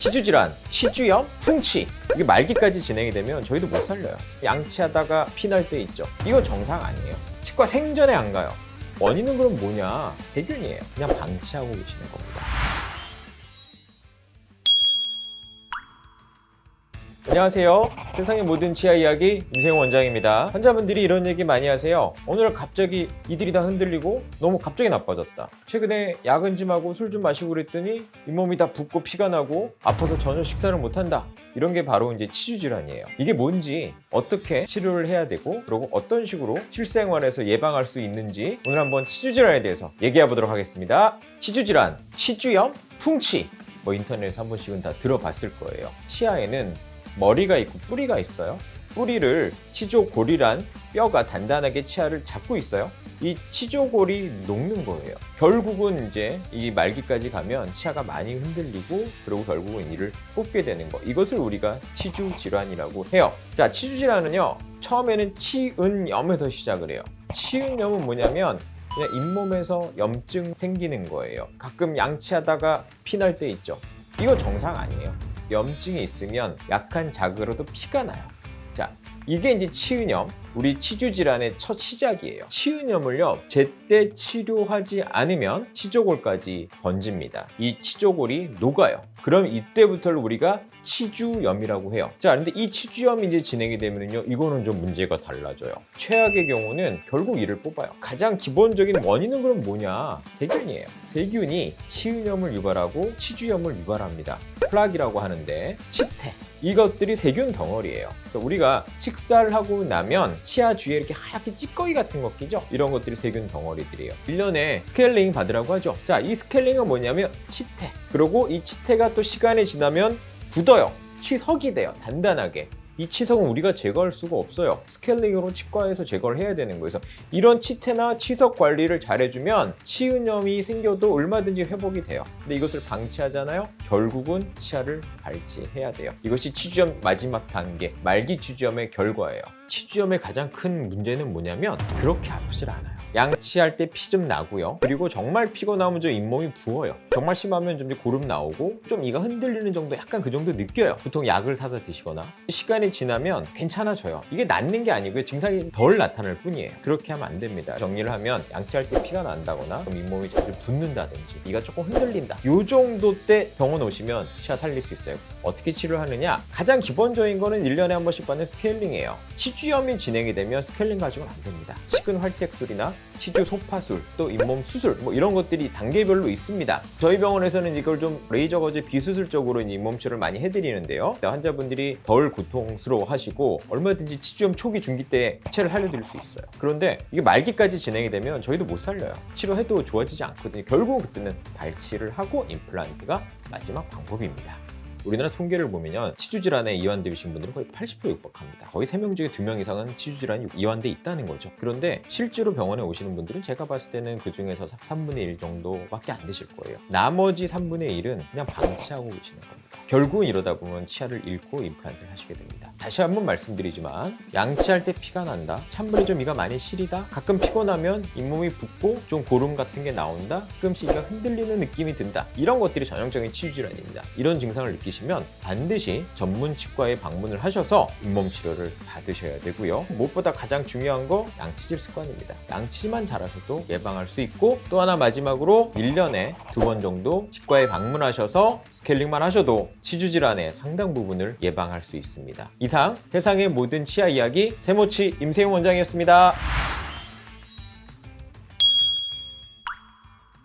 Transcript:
치주질환, 치주염, 풍치 이게 말기까지 진행이 되면 저희도 못 살려요. 양치하다가 피 날 때 있죠. 이거 정상 아니에요. 치과 생전에 안 가요. 원인은 그럼 뭐냐? 세균이에요. 그냥 방치하고 계시는 겁니다. 안녕하세요. 세상의 모든 치아 이야기 임세용 원장입니다. 환자분들이 이런 얘기 많이 하세요. 오늘 갑자기 이들이 다 흔들리고 너무 갑자기 나빠졌다. 최근에 야근 좀 하고 술 좀 마시고 그랬더니 잇몸이 다 붓고 피가 나고 아파서 전혀 식사를 못한다. 이런 게 바로 이제 치주질환이에요. 이게 뭔지, 어떻게 치료를 해야 되고, 그리고 어떤 식으로 실생활에서 예방할 수 있는지 오늘 한번 치주질환에 대해서 얘기해 보도록 하겠습니다. 치주질환, 치주염, 풍치 인터넷에서 한 번씩은 다 들어봤을 거예요. 치아에는 머리가 있고 뿌리가 있어요. 뿌리를 치조골이란 뼈가 단단하게 치아를 잡고 있어요. 이 치조골이 녹는 거예요. 결국은 이제 이 말기까지 가면 치아가 많이 흔들리고 그리고 결국은 이를 뽑게 되는 거. 이것을 우리가 치주질환이라고 해요. 자, 치주질환은요. 처음에는 치은염에서 시작을 해요. 치은염은 뭐냐면 그냥 잇몸에서 염증 생기는 거예요. 가끔 양치하다가 피 날 때 있죠. 이거 정상 아니에요. 염증이 있으면 약한 자극으로도 피가 나요. 자, 이게 이제 치은염, 우리 치주질환의 첫 시작이에요. 치은염을요, 제때 치료하지 않으면 치조골까지 번집니다. 이 치조골이 녹아요. 그럼 이때부터 우리가 치주염이라고 해요. 자, 근데 이 치주염이 이제 진행이 되면요, 이거는 좀 문제가 달라져요. 최악의 경우는 결국 이를 뽑아요. 가장 기본적인 원인은 그럼 뭐냐? 세균이에요. 세균이 치은염을 유발하고 치주염을 유발합니다. 플락이라고 하는데 치태. 이것들이 세균 덩어리예요. 그러니까 우리가 식사를 하고 나면 치아 주위에 이렇게 하얗게 찌꺼기 같은 거 끼죠? 이런 것들이 세균 덩어리들이에요. 1년에 스케일링 받으라고 하죠. 자, 이 스케일링은 뭐냐면 치태. 그리고 이 치태가 또 시간이 지나면 굳어요. 치석이 돼요. 단단하게. 이 치석은 우리가 제거할 수가 없어요. 스케일링으로 치과에서 제거를 해야 되는 거예요. 그래서 이런 치태나 치석 관리를 잘해주면 치은염이 생겨도 얼마든지 회복이 돼요. 근데 이것을 방치하잖아요. 결국은 치아를 발치해야 돼요. 이것이 치주염 마지막 단계, 말기 치주염의 결과예요. 치주염의 가장 큰 문제는 뭐냐면 그렇게 아프질 않아요. 양치할 때 피 좀 나고요. 그리고 정말 피가 나오면 좀 잇몸이 부어요. 정말 심하면 좀 고름 나오고 좀 이가 흔들리는 정도, 약간 그 정도 느껴요. 보통 약을 사서 드시거나. 시간이 지나면 괜찮아져요. 이게 낫는 게 아니고요. 증상이 덜 나타날 뿐이에요. 그렇게 하면 안 됩니다. 정리를 하면 양치할 때 피가 난다거나 잇몸이 자주 붓는다든지 이가 조금 흔들린다. 이 정도 때 병원 오시면 치아 살릴 수 있어요. 어떻게 치료하느냐? 가장 기본적인 거는 1년에 한 번씩 받는 스케일링이에요. 치주염이 진행이 되면 스케일링 가지고는 안 됩니다. 치근 활tek술이나 치주 소파술, 또 잇몸 수술 이런 것들이 단계별로 있습니다. 저희 병원에서는 이걸 좀 레이저 거즈 비수술적으로 잇몸 치료를 많이 해드리는데요. 환자분들이 덜 고통스러워 하시고 얼마든지 치주염 초기 중기 때 치료를 살려드릴 수 있어요. 그런데 이게 말기까지 진행이 되면 저희도 못 살려요. 치료해도 좋아지지 않거든요. 결국 그때는 발치를 하고 임플란트가 마지막 방법입니다. 우리나라 통계를 보면 치주질환에 이완되신 분들은 거의 80% 육박합니다. 거의 3명 중에 2명 이상은 치주질환이 이완돼 있다는 거죠. 그런데 실제로 병원에 오시는 분들은 제가 봤을 때는 그 중에서 3분의 1 정도밖에 안 되실 거예요. 나머지 3분의 1은 그냥 방치하고 계시는 겁니다. 결국은 이러다 보면 치아를 잃고 임플란트를 하시게 됩니다. 다시 한번 말씀드리지만 양치할 때 피가 난다, 찬물에 좀 이가 많이 시리다, 가끔 피곤하면 잇몸이 붓고 좀 고름 같은 게 나온다, 가끔씩 이가 흔들리는 느낌이 든다, 이런 것들이 전형적인 치주질환입니다. 이런 증상을 느끼시면 반드시 전문 치과에 방문을 하셔서 잇몸 치료를 받으셔야 되고요. 무엇보다 가장 중요한 거 양치질 습관입니다. 양치만 잘하셔도 예방할 수 있고, 또 하나 마지막으로 1년에 2번 정도 치과에 방문하셔서 스케일링만 하셔도 치주질환의 상당 부분을 예방할 수 있습니다. 이상 세상의 모든 치아 이야기 세모치 임세용 원장이었습니다.